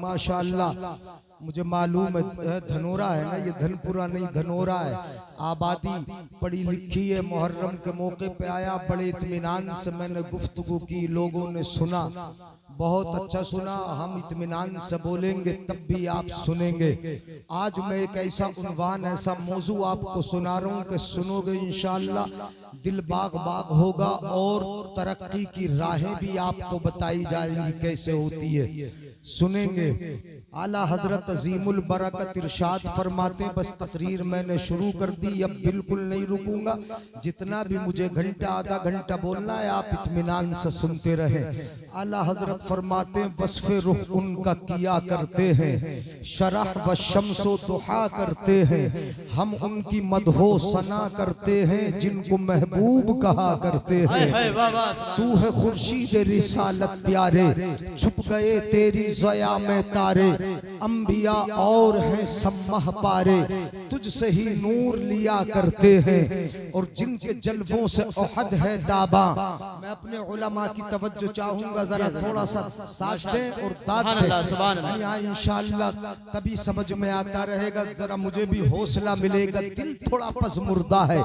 माशाअल्लाह मुझे मालूम है धनोरा है ना, ये धनपुरा नहीं धनोरा है। आबादी पढ़ी लिखी है। मुहर्रम के मौके पे आया, बड़े इत्मीनान से मैंने गुफ्तगू की, लोगों ने सुना, बहुत अच्छा सुना। हम इत्मीनान से बोलेंगे तब भी आप सुनेंगे। आज मैं एक ऐसा उन्वान, ऐसा मौजू आपको सुना रहा हूँ कि सुनोगे इंशाअल्लाह दिल बाग बाग होगा और तरक्की की राहें भी आपको बताई जाएंगी कैसे होती है, सुनेंगे। आला हजरत अजीमुल बरकत इरशाद फरमाते हैं, बस तकरीर मैंने शुरू कर दी, अब बिल्कुल नहीं रुकूंगा। जितना भी मुझे घंटा आधा घंटा बोलना है आप इत्मीनान से सुनते रहे। आला हजरत फरमाते हैं, वस्फ़े रुख उनका किया करते हैं, शरह व शम्सो दुहा करते हैं, हम उनकी मदहो सना करते हैं, जिनको महबूब कहा करते हैं। तू है खुर्शीद रिसालत प्यारे, छुप गए तेरी ज़या में तारे, अंबिया और हैं सम्मह पारे, तुझसे ही नूर लिया करते हैं, और जिनके जलवों से ओहद है दाबा। मैं अपने उलमा की तवज्जो चाहूंगा, जरा थोड़ा सा साथ दें और दाद दें। यहाँ इंशाअल्लाह तभी समझ में आता रहेगा, जरा मुझे भी हौसला मिलेगा, दिल थोड़ा पसमुर्दा है।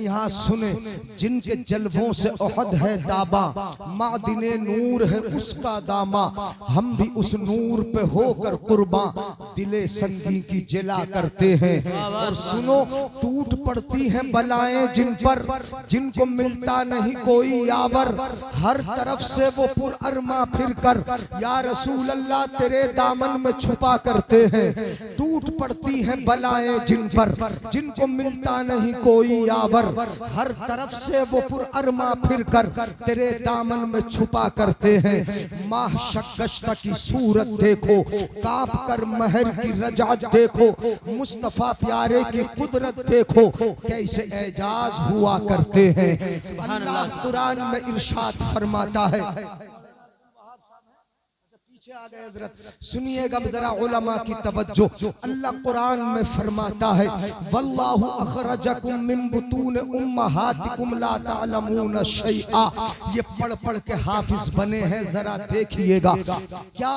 यहाँ सुने, जिनके जलवों से ओहद है दाबा, मादिने नूर है उसका दामा, हम भी उस नूर पे होकर कुर्बा, दिले संगी की जिला करते हैं। और सुनो, टूट पड़ती हैं बलाएं जिन पर, जिनको मिलता नहीं कोई यावर, हर तरफ से वो पुर अरमा फिर कर, या रसूल अल्लाह तेरे दामन में छुपा करते हैं। टूट पड़ती हैं बलाएं जिन पर, जिनको मिलता नहीं कोई यावर, हर तरफ से वो पुर अरमा फिर कर, तेरे दामन में छुपा करते हैं। माह शक्कश्ता की सूरत देखो, कांप कर महर की रजात देखो, मुस्तफा प्यारे की कुदरत देखो, कैसे एजाज हुआ करते हैं। अल्लाह कुरान में इरशाद फरमाता है, पीछे आ गए हजरत, सुनिएगा जरा उलमा की तवज्जो। अल्लाह कुरान में फरमाता है, वल्लाहु अखरजकुम मिन बुतून उम्महातिकुम ला तालमून शैआ। ये पढ़ पढ़ के हाफिज बने हैं, जरा देखिएगा क्या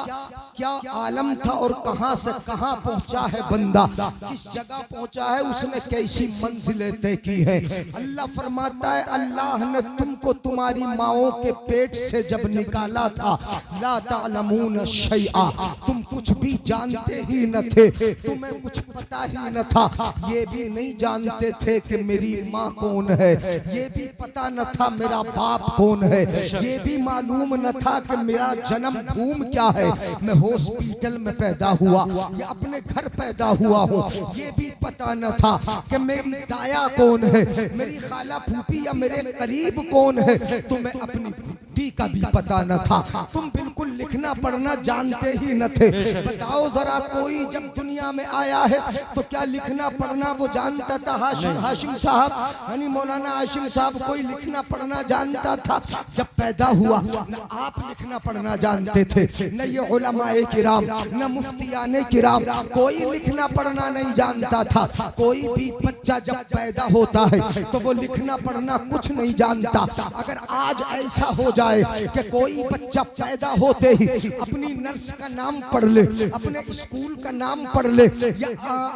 क्या आलम था और कहां से कहां पहुंचा है बंदा, किस जगह पहुंचा है, उसने कैसी मंजिलें तय की है। अल्लाह फरमाता है, अल्लाह ने तुमको तुम्हारी माओं के पेट से जब निकाला था, ला तालमून शैआ, तुम कुछ भी जानते ही न थे, तुम्हें कुछ पता ही न था। ये भी नहीं जानते थे कि मेरी माँ कौन है, ये भी पता न था मेरा बाप कौन है, ये भी मालूम न था कि मेरा जन्म भूमि क्या है, मैं हॉस्पिटल में पैदा हुआ या अपने घर पैदा हुआ हूँ, ये भी पता न था कि मेरी दाया कौन है, मेरी खाला फूफी या मेरे करीब कौन है, तुम्हें अपनी कुट्टी का भी पता न था, तुम बिल्कुल लिखना पढ़ना जानते ही न थे। बताओ जरा, कोई जब दुनिया में आया है तो क्या लिखना पढ़ना वो जानता था? हाशिम साहब, यानी मौलाना हाशिम साहब, कोई लिखना पढ़ना जानता था? जब पैदा हुआ न आप लिखना पढ़ना जानते थे, न ये उलमाए किराम, न मुफ्तियाने किराम, कोई लिखना पढ़ना नहीं जानता था। कोई भी बच्चा जब पैदा होता है तो वो लिखना पढ़ना कुछ नहीं जानता। अगर आज ऐसा हो जाए कि कोई बच्चा पैदा होते ही अपनी नर्स का नाम पढ़ ले, अपने स्कूल का नाम पढ़ ले, या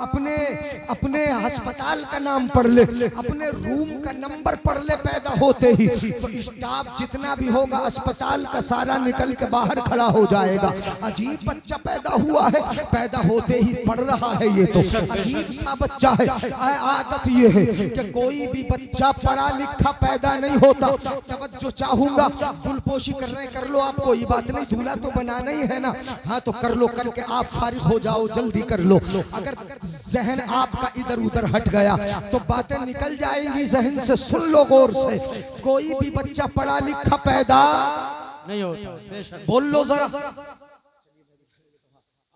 अपने अपने अस्पताल का नाम पढ़ ले, अपने रूम का नंबर पढ़ ले पैदा होते ही, तो स्टाफ जितना भी होगा अस्पताल का सारा निकल के बाहर खड़ा हो जाएगा। अजीब बच्चा पैदा हुआ है, पैदा होते ही पढ़ रहा है, ये तो अजीब सा बच्चा है। आदत ये है कि कोई भी बच्चा पढ़ा लिखा पैदा नहीं होता। तवज्जो चाहूंगा, गुलपोशी कर रहे कर लो, आप कोई बात नहीं, दूल्हा तो बनाना ही है ना, हाँ तो कर लो, करके आप फारिग हो जाओ, जल्दी कर लो। अगर जहन आपका इधर उधर हट गया तो बातें निकल जाएंगी जहन से। सुन लो गौर से, कोई भी बच्चा पढ़ा लिखा पैदा नहीं होता। बोल लो जरा, आप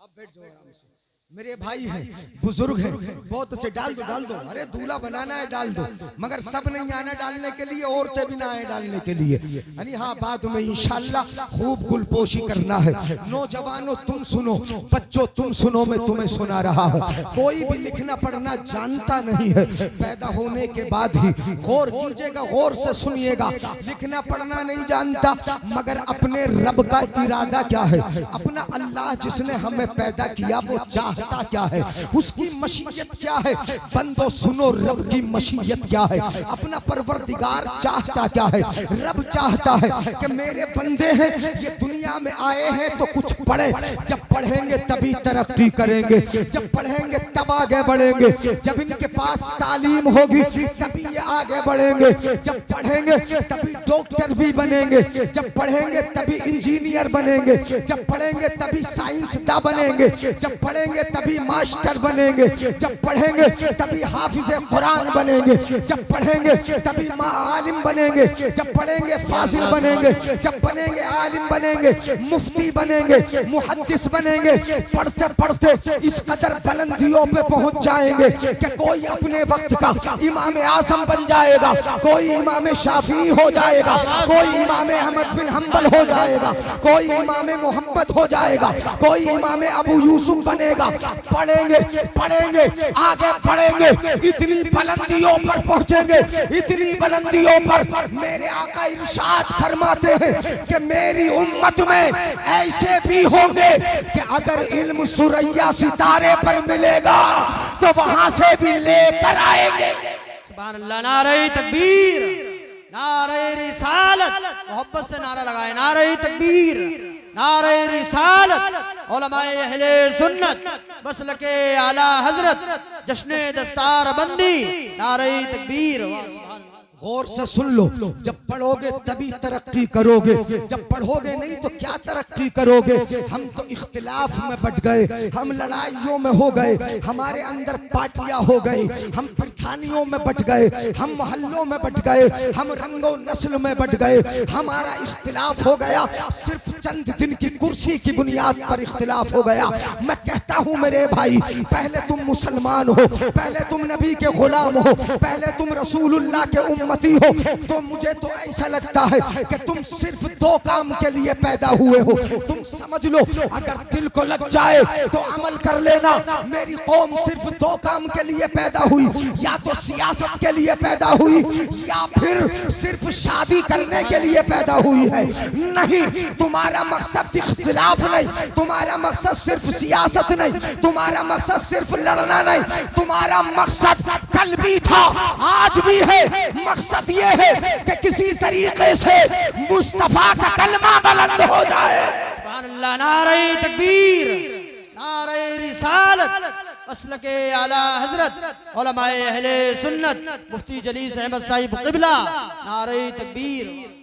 बैठ जाओ आराम से, मेरे भाई हैं, बुजुर्ग हैं, बहुत अच्छे, डाल दो, अरे दूल्हा बनाना है डाल दो, मगर सब नहीं आना डालने के लिए, औरतें भी ना आए डालने के लिए। यानी हाँ, बाद में इंशाल्लाह खूब गुलपोशी करना है। नौजवानों तुम सुनो, बच्चों तुम सुनो, मैं तुम्हें सुना रहा हूँ। कोई भी लिखना पढ़ना जानता नहीं है, पैदा होने के बाद ही। गौर कीजिएगा, गौर से सुनिएगा। लिखना पढ़ना नहीं जानता, मगर अपने रब का इरादा क्या है, अपना अल्लाह जिसने हमें पैदा किया वो चाहता क्या है, उसकी मशीयत क्या है। बंदो सुनो, रब की मशीयत क्या है, अपना परवरदिगार चाहता क्या है। रब चाहता है कि मेरे बंदे हैं, ये दुनिया में आए हैं तो कुछ पढ़े, जब पढ़ेंगे तभी तरक्की करेंगे, जब पढ़ेंगे तब आगे बढ़ेंगे, जब इनके पास तालीम होगी तभी ये आगे बढ़ेंगे, जब पढ़ेंगे तभी डॉक्टर भी बनेंगे, जब पढ़ेंगे तभी इंजीनियर बनेंगे, जब पढ़ेंगे तभी साइंसदान बनेंगे, जब पढ़ेंगे तभी मास्टर बनेंगे, जब पढ़ेंगे तभी हाफिज कुरान बनेंगे, जब पढ़ेंगे तभी आलिम बनेंगे, जब पढ़ेंगे फाजिल बनेंगे, जब बनेंगे आलिम बनेंगे, मुफ्ती बनेंगे, मुहद्दिस बनेंगे। पढ़ते पढ़ते इस कदर बुलंदियों पे पहुंच जाएंगे कि कोई अपने वक्त का इमाम आजम बन जाएगा, कोई इमाम शाफी हो जाएगा, कोई इमाम अहमद बिन हंबल हो जाएगा, कोई इमाम मोहम्मद हो जाएगा, कोई इमाम अबू यूसुफ बनेगा। पढ़ेंगे पढ़ेंगे आगे बढ़ेंगे, इतनी बुलंदियों पर पहुंचेंगे, इतनी बुलंदियों पर। मेरे आका इरशाद फरमाते हैं कि मेरी उम्मत में ऐसे भी होंगे कि अगर इल्म सुरैया सितारे पर मिलेगा तो वहां से भी लेकर आएंगे। सुभान अल्लाह, नारे तकबीर, नारे रिसालत, मोहब्बत से नारा लगाए, नारे तकबीर, नारे रिसालत, उलमाए अहले सुन्नत, मसलके आला हजरत, जश्ने दस्तार बंदी, नारे तकबीर। गौर से सुन लो, जब पढ़ोगे तभी तरक्की करोगे, जब पढ़ोगे नहीं तो क्या तरक्की करोगे। हम तो इख्तिलाफ में बट गए, हम लड़ाइयों में हो गए, हमारे अंदर पार्टियां हो गई, हम प्रधानियों में बट गए, हम मोहल्लों में बट गए, हम रंगो नस्ल में बट गए। हमारा इख्तिलाफ हो गया सिर्फ चंद दिन की कुर्सी की बुनियाद पर इख्तिलाफ हो गया। मैं कहता हूँ मेरे भाई, पहले तुम मुसलमान हो, पहले तुम नबी के गुलाम हो, पहले तुम रसूलुल्लाह के उम्मती हो, तो मुझे तो ऐसा लगता है कि तुम सिर्फ दो काम के लिए पैदा हुए हो। तुम समझ लो, अगर दिल को लग जाए तो अमल कर लेना। मेरी कौम सिर्फ दो काम के लिए पैदा हुई, या तो सियासत के लिए पैदा हुई या फिर सिर्फ शादी करने के लिए पैदा हुई है। नहीं, तुम्हारा मकसद इख्तिलाफ नहीं, तुम्हारा मकसद सिर्फ सियासत नहीं, तुम्हारा मकसद सिर्फ लड़ना नहीं, तुम्हारा मकसद कल भी था आज भी है। मकसद ये है कि किसी तरीके से मुस्तफा का कलमा बुलंद हो जाए। सुभान अल्लाह, नारे तकबीर, नारे रिसालत, मसलके आला हजरत, उलमाए अहले सुन्नत, मुफ्ती जलीस अहमद साहिब क़िबला, नारे तकबीर।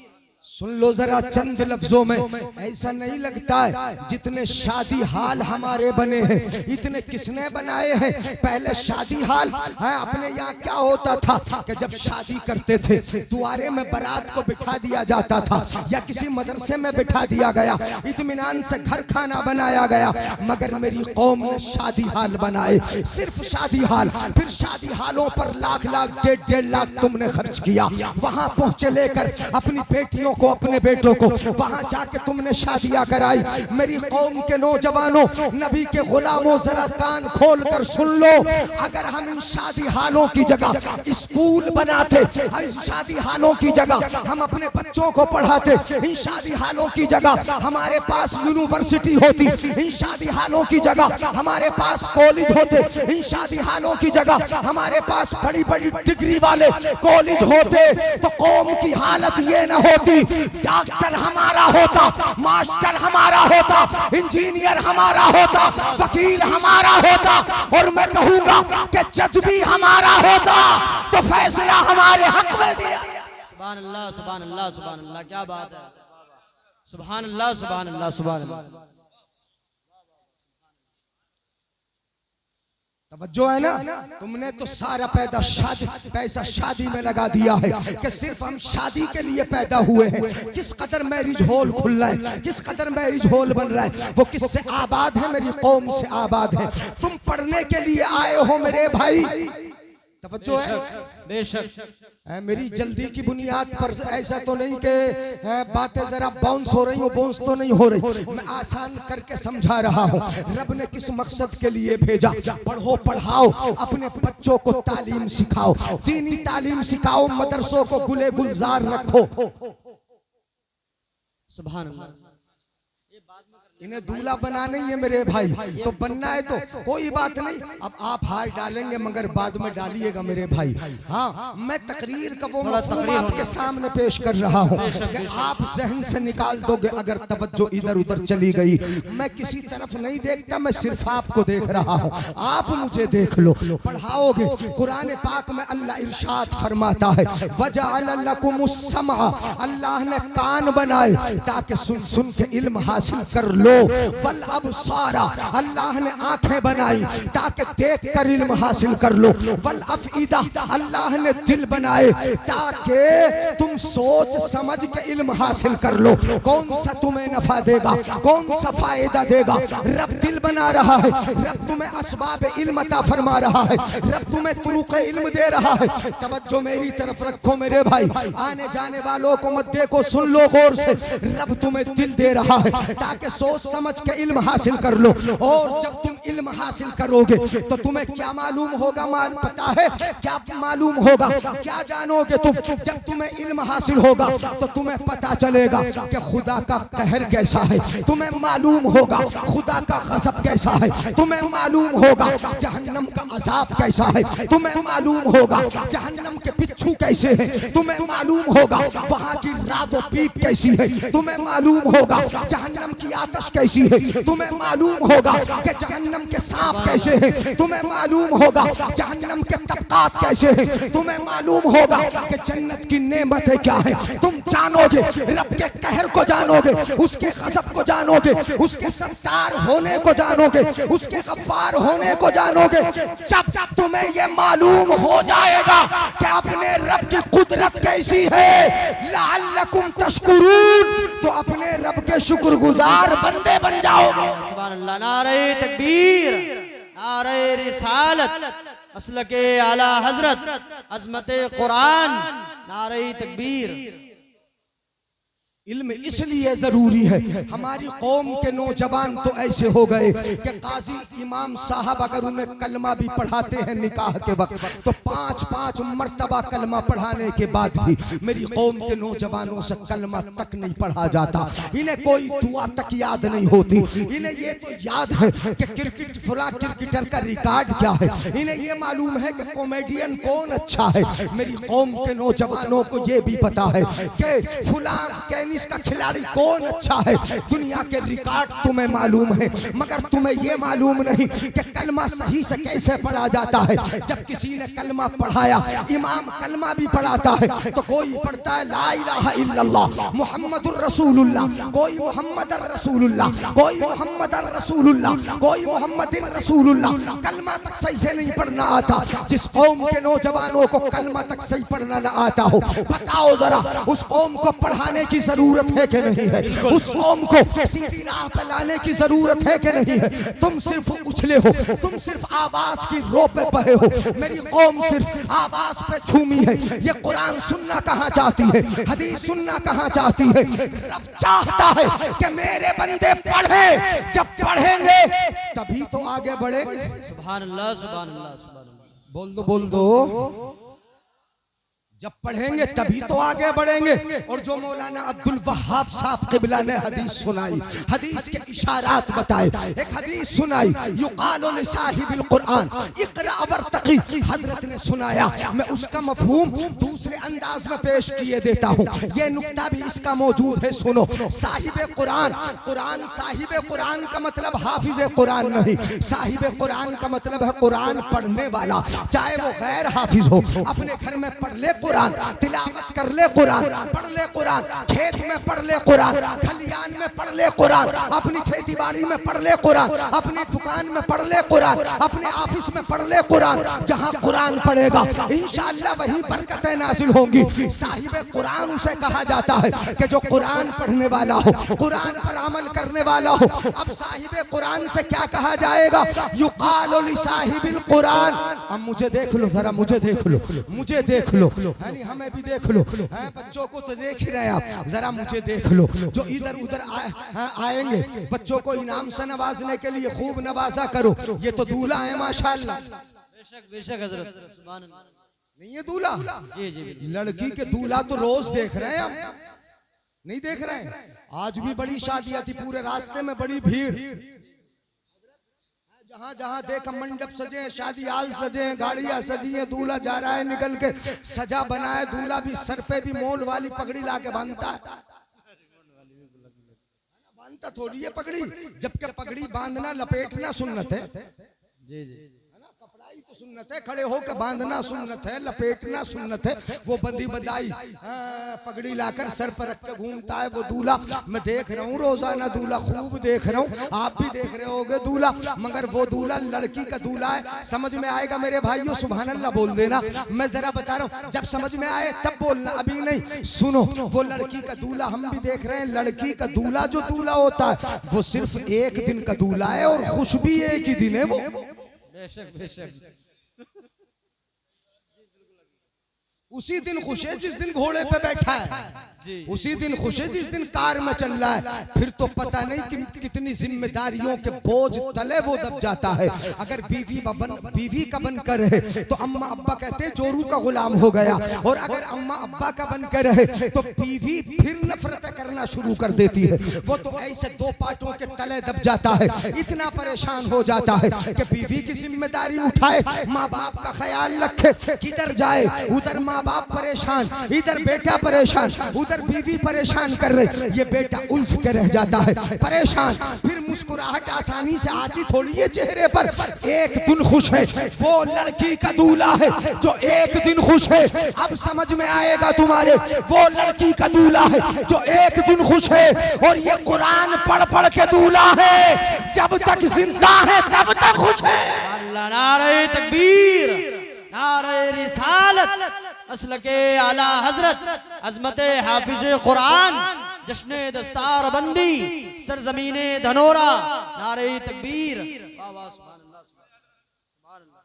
सुन लो जरा चंद लफ्जों में, ऐसा नहीं लगता है जितने शादी हाल हमारे बने हैं इतने किसने बनाए हैं। पहले शादी हाल है, अपने यहाँ क्या होता था कि जब शादी करते थे दुआरे में बारात को बिठा दिया जाता था, या किसी मदरसे में बिठा दिया गया, इत्मीनान से घर खाना बनाया गया। मगर मेरी कौम ने शादी हाल बनाए, सिर्फ शादी हाल। फिर शादी हालों पर लाख लाख 1.5 लाख तुमने खर्च किया, वहां पहुंचे लेकर अपनी बेटियों को, अपने बेटों को, वहां जाके तुमने शादियां कराई। मेरी कौम के नौजवानों, नबी के गुलामों, जरा कान खोल कर सुन लो। अगर हम इन शादी हालों की जगह स्कूल बनाते, इस शादी हालों की जगह हम अपने बच्चों को पढ़ाते, इन शादी हालों की जगह हमारे पास यूनिवर्सिटी होती, इन शादी हालों की जगह हमारे पास कॉलेज होते, इन शादी हालों की जगह हमारे पास बड़ी बड़ी डिग्री वाले कॉलेज होते, तो कौम की हालत ये न होती। डॉक्टर हमारा होता, मास्टर हमारा होता, इंजीनियर हमारा होता, वकील हमारा होता, और मैं कहूंगा कि जज भी हमारा होता, तो फैसला हमारे हक में दिया। सुभान अल्लाह, सुभान अल्लाह, सुभान अल्लाह, क्या बात है। सुभान अल्लाह, सुभान अल्लाह, सुभान अल्लाह। तवज्जो है ना। तुमने तो सारा पैसा शादी में लगा दिया है कि सिर्फ हम शादी के लिए पैदा हुए हैं। किस कदर मैरिज हॉल खुल रहा है, किस कदर मैरिज हॉल बन रहा है, वो किससे आबाद है? मेरी कौम से आबाद है। तुम पढ़ने के लिए आए हो मेरे भाई, तवज्जो है बेशक। मेरी जल्दी की बुनियाद पर ऐसा तो नहीं कि बातें जरा बाउंस हो रही हो, बाउंस तो नहीं हो रही, मैं आसान करके समझा रहा हूँ। रब ने किस मकसद के लिए भेजा? पढ़ो पढ़ाओ, अपने बच्चों को तालीम सिखाओ, दीनी तालीम सिखाओ, मदरसों को गुले गुलजार रखो। सुभान अल्लाह। इन्हें दूल्हा बना नहीं है मेरे भाई, तो बनना है तो कोई बात नहीं। अब आप हार डालेंगे मगर बाद में डालिएगा मेरे भाई। हाँ, मैं तकरीर का वो मफहूम आपके सामने पेश कर रहा हूँ कि आप जहन से निकाल दोगे अगर तवज्जो इधर उधर चली गई। मैं किसी तरफ नहीं देखता, मैं सिर्फ आपको देख रहा हूँ, आप मुझे देख लो। पढ़ाओगे, कुरान पाक में अल्लाह इरशाद फरमाता है वजअल लकुमुस समा, अल्लाह ने कान बनाए ताकि सुन सुन के इल्म हासिल कर लो। वल अबसारा, अल्लाह ने आंखें बनाई ताकि देख कर इल्म हासिल कर लो। वल अफईदा, अल्लाह ने दिल बनाए ताकि तुम सोच समझ के इल्म हासिल कर लो। कौन सा तुम्हें नफा देगा, कौन सा फायदा देगा? रब दिल बना रहा है, रब तुम्हें असबाब इल्म अता फरमा रहा है, रब तुम्हें तुरुक़ इल्म दे रहा है। तवज्जो मेरी तरफ रखो मेरे भाई, आने जाने वालों को मत देखो, सुन लो गौर से। रब तुम्हें दिल दे रहा है ताकि सोच समझ के इल्म हासिल कर लो। और जब तुम इल्म हासिल करोगे तो तुम्हें क्या मालूम होगा? पता है क्या मालूम होगा? क्या जानोगे तुम? जब तुम्हें इल्म हासिल होगा तो तुम्हें पता चलेगा कि खुदा का कहर कैसा है, तुम्हें मालूम होगा खुदा का गज़ब कैसा है, तुम्हें मालूम होगा जहन्नम का अजाब कैसा है, तुम्हें मालूम होगा जहन्नम के बिच्छू कैसे हैं, तुम्हें मालूम होगा वहां की रादो पीप कैसी है, तुम्हें मालूम होगा जहन्नम की आतश कैसी है, तुम्हें मालूम होगा कि जहन्नम के सांप कैसे हैं, तुम्हें मालूम होगा जहन्नम के तबकात कैसे हैं, तुम्हें मालूम होगा कि जन्नत की नेमतें क्या है। तुम जानोगे, रब के कहर को जानोगे, उसके गज़ब को जानोगे, उसके सत्तार होने को जानोगे, उसके गफ्फार होने को जानोगे। जब तुम्हें ये मालूम हो जाएगा कि अपने रब की कुदरत कैसी है, लअल्लकुम तशकुरून, तो अपने रब के शुक्रगुजार बंदे बन जाओगे। सुभान अल्लाह। नारे तकबीर, नारे रिसालत, मसलके आला हजरत, अजमत कुरान, नारे तकबीर। इल्म इसलिए जरूरी है। हमारी कौम के नौजवान तो ऐसे हो गए कि काजी इमाम साहब अगर उन्हें कलमा भी पढ़ाते हैं निकाह के वक्त तो 5-5 मर्तबा कलमा पढ़ाने के बाद भी मेरी कौम के नौजवानों से कलमा तक नहीं पढ़ा जाता। इन्हें कोई दुआ तक याद नहीं होती। इन्हें ये तो याद है कि फला क्रिकेटर का रिकॉर्ड क्या है, इन्हें ये मालूम है कि कॉमेडियन कौन अच्छा है। मेरी कौम के नौजवानों को ये भी पता है कि फला इसका खिलाड़ी कौन अच्छा है। दुनिया के रिकॉर्ड तुम्हें मालूम है मगर तुम्हें यह मालूम नहीं कि कलमा सही से कैसे पढ़ा जाता है। जब किसी ने कलमा पढ़ाया, इमाम कलमा भी पढ़ाता है तो कोई पढ़ता है ला इलाहा इल्लल्लाह मुहम्मदुर रसूलुल्लाह, कोई मुहम्मदुर रसूलुल्लाह, कोई मुहम्मदुर रसूलुल्लाह, कोई मुहम्मदुर रसूलुल्लाह। कलमा तक सही से नहीं पढ़ना आता। जिस कौम के नौजवानों को कलमा तक सही पढ़ना न आता हो, बताओ जरा उस कौम को पढ़ाने की जरूरत है कि नहीं है? उस कौम को सीधी राह पर लाने की जरूरत है कि नहीं है? तुम सिर्फ उछले हो, तुम सिर्फ आवाज की रो पे बहे हो। मेरी कौम सिर्फ आवाज पे झूमी है। ये कुरान सुनना कहाँ चाहती है, हदीस सुनना कहाँ चाहती है? रब चाहता है कि मेरे बंदे पढ़े। जब पढ़ेंगे तभी तो आगे बढ़ेंगे। सुभान अल्लाह, सुभान अल्लाह, सुभान अल्लाह। बोल दो। जब पढ़ेंगे तभी तो आगे बढ़ेंगे। और जो मौलाना अब्दुल वहाब साहब क़िबला ने हदीस सुनाई, हदीस के इशारात बताए, एक हदीस सुनाई युक़ालु लिसाहिबिल कुरान इक़रा वरतक़ी, हजरत ने सुनाया। मैं उसका मफहूम दूसरे अंदाज में पेश किए देता हूँ। ये नुक्ता भी इसका मौजूद है, सुनो। साहिब कुरान, कुरान साहिब कुरान का मतलब हाफिज कुरान नहीं। साहिब कुरान का मतलब है कुरान पढ़ने वाला, चाहे वो गैर हाफिज हो, अपने घर में पढ़ ले कुरान, तिलावत कर ले कुरान, पढ़ ले कुरान, खेत में पढ़ ले कुरान, खलियान में पढ़ ले कुरान, अपनी खेती बाड़ी में पढ़ ले कुरान, अपनी दुकान में पढ़ ले कुरान, अपने ऑफिस में पढ़ ले कुरान। जहां कुरान पढ़ेगा इंशाअल्लाह वहीं बरकतें नाजिल होंगी। साहिब कुरान उसे कहा जाता है कि जो कुरान पढ़ने वाला हो, कुरान पर अमल करने वाला हो। अब साहिब कुरान से क्या कहा जाएगा? युकालु लिसाहिबिल कुरान। अब मुझे देख लो जरा, मुझे देख लो, मुझे देख लो, यानी हमें भी देख लो, बच्चों को तो देख ही रहे आप, जरा मुझे देख लो। जो इधर उधर आएंगे बच्चों को इनाम से नवाजने के लिए खूब नवाजा करो। ये तो दूल्हा है माशाअल्लाह। बेशक बेशक हजरत, सुभान अल्लाह। नहीं है दूल्हा? जी जी। लड़की के दूल्हा तो रोज देख रहे हैं हम, नहीं देख रहे हैं? आज भी बड़ी शादियां थी, पूरे रास्ते में बड़ी भीड़, जहां जहां देखा मंडप सजे, शादी हाल सजे, गाड़ियां सजी है, दूल्हा जा रहा है निकल के, सजा बनाए, दूल्हा भी सर पे भी मोल वाली पगड़ी लाके बांधता है। बांधता थोड़ी है पगड़ी, जबकि पगड़ी बांधना लपेटना सुन्नत है। जी जी, कपड़ाई तो सुन्नत है, खड़े होकर बांधना सुन्नत है, लपेटना सुन्नत है। वो बंदी बंदाई पगड़ी लाकर सर पर रख के घूमता है वो दूल्हा। मैं देख रहा हूँ रोजाना दूल्हा, खूब देख रहा हूँ, आप भी देख रहे होगे दूल्हा। मगर वो दूल्हा लड़की का दूल्हा है। समझ में आएगा मेरे भाइयों? सुभान अल्लाह बोल देना। मैं जरा बता रहा हूँ, जब समझ में आए तब बोलना, अभी नहीं। सुनो, वो लड़की का दूल्हा हम भी देख रहे हैं। लड़की का दूल्हा जो दूल्हा होता है वो सिर्फ एक दिन का दूल्हा है, और खुश भी एक ही दिन है वो। बेशक बेशक, उसी दिन खुश है जिस दिन घोड़े पे बैठा है, उसी दिन खुश है जिस दिन कार में चल रहा है। फिर तो पता नहीं कि कितनी जिम्मेदारियों के बोझ तले वो दब जाता है। अगर बीवी का बनकर रहे तो अम्मा अब्बा कहते हैं जोरू का गुलाम हो गया, और अगर अम्मा अब्बा का बनकर रहे तो बीवी फिर नफरत करना शुरू कर देती है। वो तो ऐसे दो पाटों के तले दब जाता है, इतना परेशान हो जाता है कि बीवी की जिम्मेदारी उठाए, माँ बाप का ख्याल रखे, किधर जाए उधर माँ बाप परेशान, इधर बेटा परेशान, उधर बीवी परेशान कर रहे, ये बेटा उलझ के रह जाता है परेशान। फिर मुस्कुराहट आसानी से आती थोड़ी है चेहरे पर। एक दिन खुश है वो लड़की का दूल्हा है जो एक दिन खुश है। अब समझ में आएगा तुम्हारे, वो लड़की का दूल्हा है जो एक दिन खुश है, और ये कुरान पढ़ पढ़ के दूल्हा है। जब तक जिंदा है तब तक खुश है। अल्लाह, नारे तकबीर, नारे रिसालत, मसलके आला हजरत, अजमते हाफिज कुरान, जश्न दस्तार बंदी, सरजमीने धनोरा, नारे तकबीर। वाह वाह, सुभान अल्लाह, सुभान अल्लाह।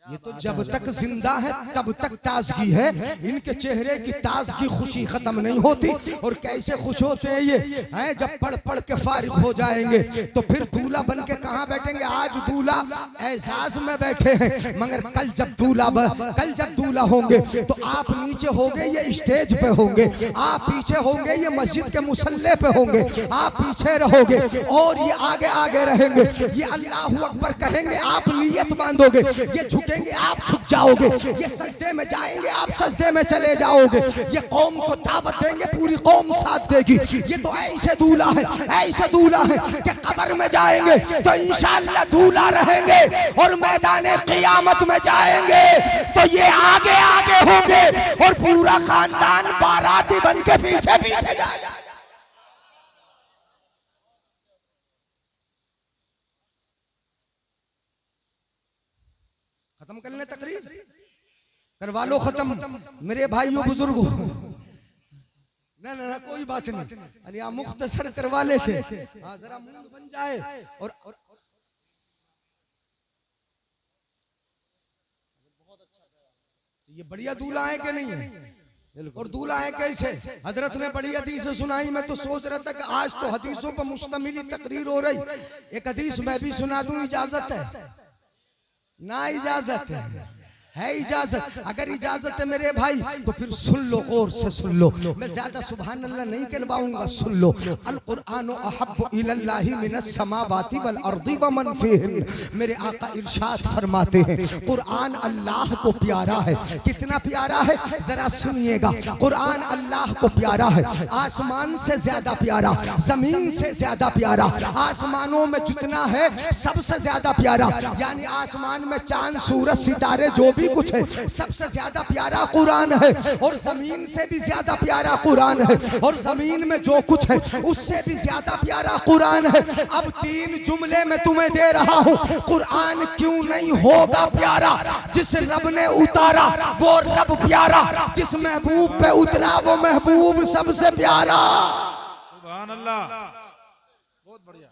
ये तो जब तक जिंदा है तब तक ताजगी है। इनके चेहरे की ताजगी खुशी खत्म नहीं होती। और कैसे खुश होते हैं ये हैं? जब पढ़ पढ़ के फारिग हो जाएंगे तो फिर दूल्हा बन के कहाँ बैठेंगे? आज दूल्हा एजाज में बैठे हैं, मगर कल जब दूल्हा होंगे तो आप नीचे होंगे, ये स्टेज पे होंगे, आप पीछे होंगे, ये मस्जिद के मुसल्ले पे होंगे, आप पीछे रहोगे और ये आगे आगे रहेंगे। ये अल्लाहू अकबर कहेंगे, आप नियत बांधोगे, ये झुके आप झुक जाओगे, ये सजदे में जाएंगे, आप सजदे में चले जाओगे, ये कौम को दावत देंगे, पूरी कौम साथ देगी। ये तो ऐसे दूल्हा है, ऐसे दूल्हा है कि कब्र में जाएंगे तो इंशाअल्लाह दूल्हा रहेंगे, और मैदान क़ियामत में जाएंगे तो ये आगे आगे होंगे, और पूरा खानदान बाराती बन के पीछे पीछे जाएगा। खत्म कर ले तकरीर, करवा लो खत्म मेरे भाइयों बुजुर्गों। ना ना ना कोई बात नहीं, अरे आप मुख्तसर करवा लेते, जरा मूड बन जाए। और तो ये बढ़िया दूल्हा है कि नहीं है? और दूल्हा है कैसे? हजरत ने बड़ी हदीस सुनाई। मैं तो सोच रहा था कि आज तो हदीसों पर मुश्तमिल तकरीर हो रही। एक हदीस मैं भी सुना दूं, इजाजत है ना? इजाजत है इजाजत। अगर इजाजत है मेरे भाई तो फिर सुन लो, गौर से सुन लो। मैं ज्यादा सुभान अल्लाह नहीं कहलवाऊंगा, सुन लो। अल कुरान अहब्बु इलल्लाहि मिनस समावाति वल अर्दि व मन फीहिन। मेरे आका इरशाद फरमाते हैं कुरान अल्लाह को प्यारा है। कितना प्यारा है जरा सुनिएगा। कुरान अल्लाह को प्यारा है, आसमान से ज्यादा प्यारा, जमीन से ज्यादा प्यारा, आसमानों में जितना है सबसे ज्यादा प्यारा। यानी आसमान में चांद सूरज सितारे जो भी भी कुछ है सबसे ज्यादा प्यारा कुरान है, और जमीन से भी ज्यादा प्यारा कुरान है, और जमीन में जो कुछ है उससे भी ज्यादा प्यारा कुरान है। अब 3 जुमले में तुम्हें दे रहा हूँ, कुरान क्यों नहीं होगा प्यारा? जिस रब ने उतारा वो रब प्यारा, जिस महबूब पे उतरा वो महबूब सबसे प्यारा। सुभान अल्लाह, बहुत बढ़िया।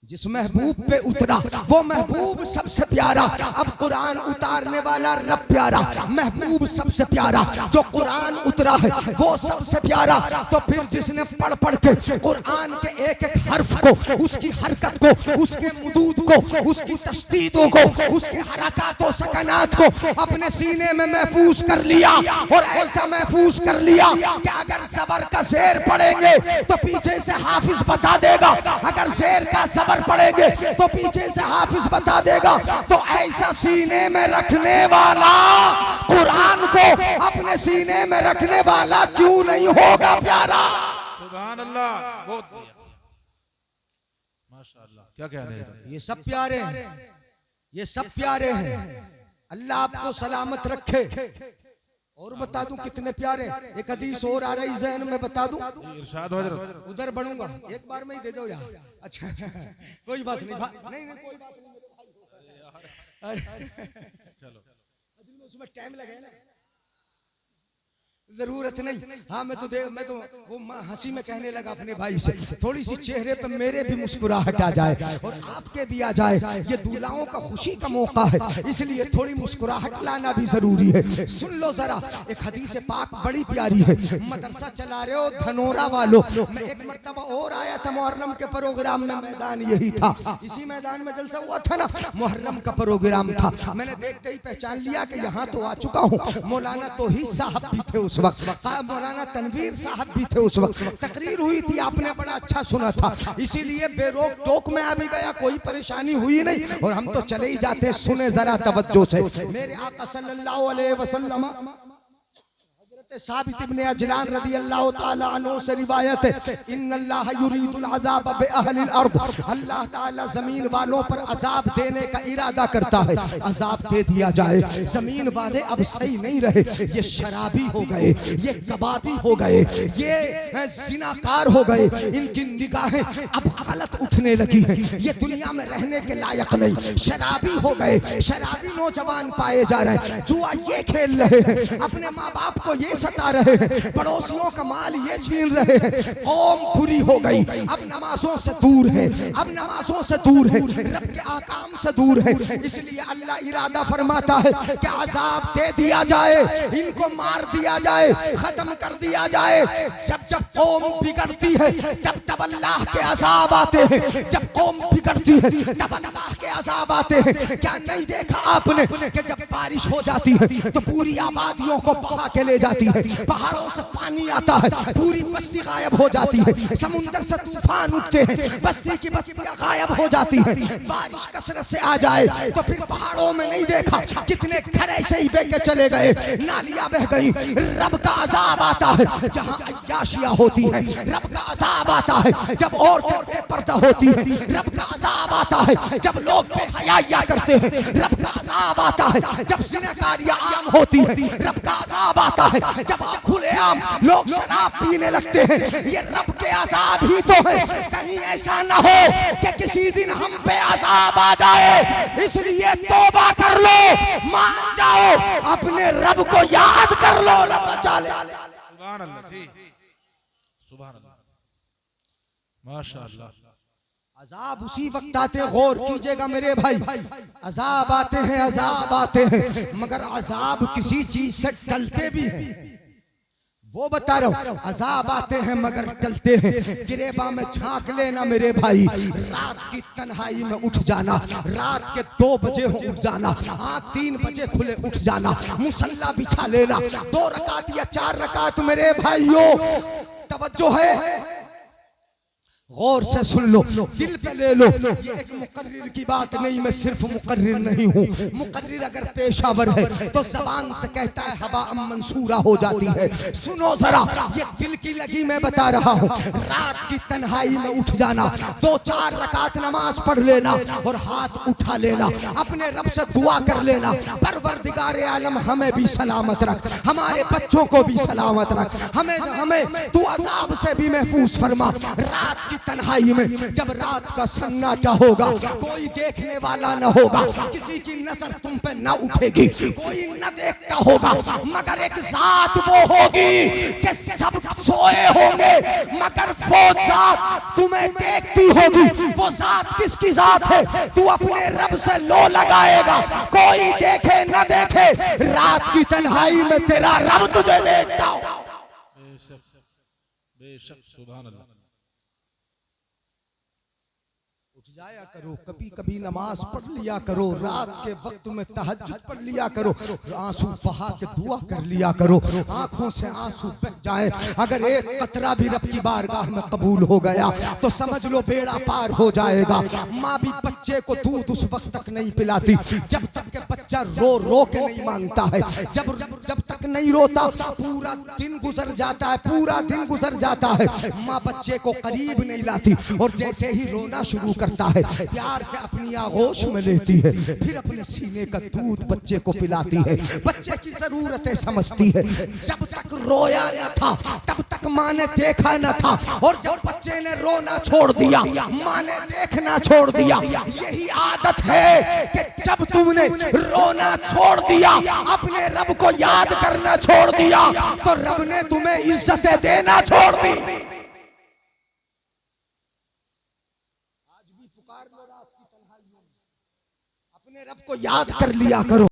जिस महबूब पे उतरा वो महबूब सबसे प्यारा। अब कुरान उतारने वाला रब प्यारा, महबूब सबसे प्यारा, जो कुरान उतरा है वो सबसे प्यारा। तो फिर जिसने पढ़ पढ़ के कुरान के एक एक हर्फ को, उसकी हरकत को, उसके मुदूद को, उसकी तशदीदों को, उसके हरकत और सकनात को अपने सीने में महफूज कर लिया, और ऐसा महफूज कर लिया कि अगर ज़बर का ज़ेर पढ़ेंगे तो पीछे से हाफिज बता देगा, अगर ज़ेर का ज़बर पढ़ेंगे तो पीछे से हाफिज बता देगा। तो ऐसा सीने में रखने वाला, कुरान को अपने सीने में रखने वाला क्यों नहीं होगा प्यारा? सुभान अल्लाह, बहुत बढ़िया, माशाअल्लाह। क्या कहने हैं? ये सब प्यारे हैं, ये सब प्यारे हैं। अल्लाह आपको सलामत रखे। और बता दूं कितने प्यारे, एक हदीस और आ रही ज़हन में, बता दूं? इरशाद हजरत, उधर बढ़ूंगा, एक बार में ही दे दो यार। अच्छा कोई बात नहीं, नहीं नहीं कोई बात नहीं, चलो उसमें टाइम लगे ना, जरूरत नहीं। हाँ मैं तो वो हंसी में कहने लगा अपने भाई से, थोड़ी सी चेहरे पे मेरे भी मुस्कुराहट आ जाए और आपके भी आ जाए। ये दूल्हाओं का खुशी का मौका है, इसलिए थोड़ी मुस्कुराहट लाना भी जरूरी है। सुन लो जरा, एक हदीस पाक बड़ी प्यारी है। मदरसा चला रहे हो धनोरा वालों, मैं एक मर्तबा और आया था मुहर्रम के प्रोग्राम में, मैदान यही था, इसी मैदान में जलसा हुआ था ना, मुहर्रम का प्रोग्राम था। मैंने देखते ही पहचान लिया कि यहाँ तो आ चुका हूँ। मौलाना तौहीद साहब भी थे उस वक्त, मौलाना तनवीर साहब भी थे उस वक्त। तकरीर हुई थी, आपने बड़ा अच्छा सुना था, इसीलिए बेरोक टोक में आ भी गया, कोई परेशानी हुई नहीं, और हम तो चले ही जाते हैं। सुने जरा तवज्जो से, मेरे आका सल्लल्लाहु अलैहि वसल्लम साबित इब्ने अजलान रज़ी अल्लाह ताला अन्हु से रिवायत है, इन्नल्लाह युरीदुल अज़ाब बि अहलिल अर्द, अल्लाह ताला जमीन वालों पर अजाब देने का इरादा करता है। अजाब दे दिया जाए, जमीन वाले अब सही नहीं रहे, ये शराबी हो गए, ये कबाबी हो गए, ये जिनाकार हो गए, इनकी निगाहें अब गलत उठने लगी है, ये दुनिया में रहने के लायक नहीं, शराबी हो गए, शराबी नौजवान पाए जा रहे हैं, जुआ ये खेल रहे हैं, अपने माँ बाप को ये सता रहे हैं, पड़ोसियों का माल ये छीन रहे हैं। कौम बुरी हो गई, अब नमाजों से दूर है, अब नमाजों से दूर है, रब के आकाम से दूर है। इसलिए अल्लाह इरादा फरमाता है कि अजाब दे दिया जाए, इनको मार दिया जाए, खत्म कर दिया जाए। जब जब कौम बिगड़ती है तब तब अल्लाह के अजाब आते हैं, जब कौम बिगड़ती है तब अल्लाह के अजाब आते हैं। क्या नहीं देखा आपने कि जब बारिश हो जाती है तो पूरी आबादियों को बहा के ले जाती है, पहाड़ों से पानी आता है, पूरी बस्ती गायब हो जाती है, समुंदर से तूफान उठते हैं, बस्ती की बस्तियां गायब हो जाती है। बारिश कसरत से आ जाए तो फिर पहाड़ों में नहीं देखा कितने घर ऐसे ही बह के चले गए, नालियां बह गई। रब का अजाब आता है जहां अय्याशियां होती है, रब का अजाब आता है जब औरतें बेपर्दा होती है, रब का अजाब आता है जब लोग बेहयाइयां करते हैं, रब का अजाब आता है जब ज़िनाकारियां आम होती है, रब का अजाब आता है जब खुलेआम लोग शराब पीने लगते हैं। ये रब के अजाब ही तो है, कहीं ऐसा ना हो कि किसी दिन हम पे अजाब आ जाए। इसलिए तौबा कर लो, मान जाओ, अपने रब को याद कर लो, रब बचा ले। सुभान अल्लाह जी, सुभान अल्लाह, माशाअल्लाह। अजाब उसी वक्त आते, गौर कीजिएगा मेरे भाई, अजाब आते हैं, अजाब आते हैं, मगर अजाब किसी चीज से टलते भी हैं। वो बता रहा हूं, अजाब आते हैं मगर टलते हैं। गिरेबा में झांक लेना मेरे भाई, रात की तन्हाई में उठ जाना, रात के 2 बजे हो उठ जाना, आँख 3 बजे खुले उठ जाना, मुसल्ला बिछा लेना, 2 रकात या 4 रकात मेरे भाइयों, तवज्जो है। गौर से सुन लो, दिल पे ले लो। ये एक मुकर्रिर की बात नहीं, मैं सिर्फ मुकर्रिर नहीं हूँ। मुकर्रिर अगर पेशावर है तो जबान से कहता है हवा मंसूरा हो जाती है। सुनो जरा, ये दिल की लगी मैं बता रहा हूँ। रात की तन्हाई में उठ जाना, 2-4 रकात नमाज पढ़ लेना और हाथ उठा लेना, अपने रब से दुआ कर लेना, परवरदिगार आलम हमें भी सलामत रख, हमारे बच्चों को भी सलामत रख, हमें तू अजाब से भी महफूज फरमा। रात की तन्हाई में जब रात का सन्नाटा होगा, कोई देखने वाला न होगा, किसी की नजर तुम पे न उठेगी, कोई न देखता होगा, मगर एक जात वो होगी कि सब सोए होंगे मगर वो जात तुम्हें देखती होगी। वो जात किसकी जात है? तू अपने रब से लो लगाएगा, कोई देखे न देखे, रात की तन्हाई में तेरा रब तुझे देखता हो। बेशक सुभान अल्लाह। उठ जाया करो, कभी कभी नमाज पढ़ लिया करो, रात के वक्त में तहज्जुद पढ़ लिया करो, आंसू बहा के दुआ कर लिया करो, आंखों से आंसू बह जाए। अगर एक कतरा भी रब की बारगाह में कबूल हो गया तो समझ लो बेड़ा पार हो जाएगा। माँ भी बच्चे को दूध उस वक्त तक नहीं पिलाती जब तक के बच्चा रो रो के नहीं मांगता है। जब तक नहीं रोता पूरा दिन गुजर जाता है, पूरा दिन गुजर जाता है, माँ बच्चे को करीब नहीं लाती, और जैसे ही रोना शुरू करता है प्यार से अपनी आगोश में लेती है, फिर अपने सीने का दूध बच्चे को पिलाती है, बच्चे की जरूरतें समझती है। जब तक रोया न था तब तक माँ ने देखा न था, और जब बच्चे ने रोना छोड़ दिया माँ ने देखना छोड़ दिया। यही आदत है कि जब तुमने रोना छोड़ दिया, अपने रब को याद करना छोड़ दिया, तो रब ने तुम्हें इज्जतें देना छोड़ दी। अपने रब को याद कर लिया करो।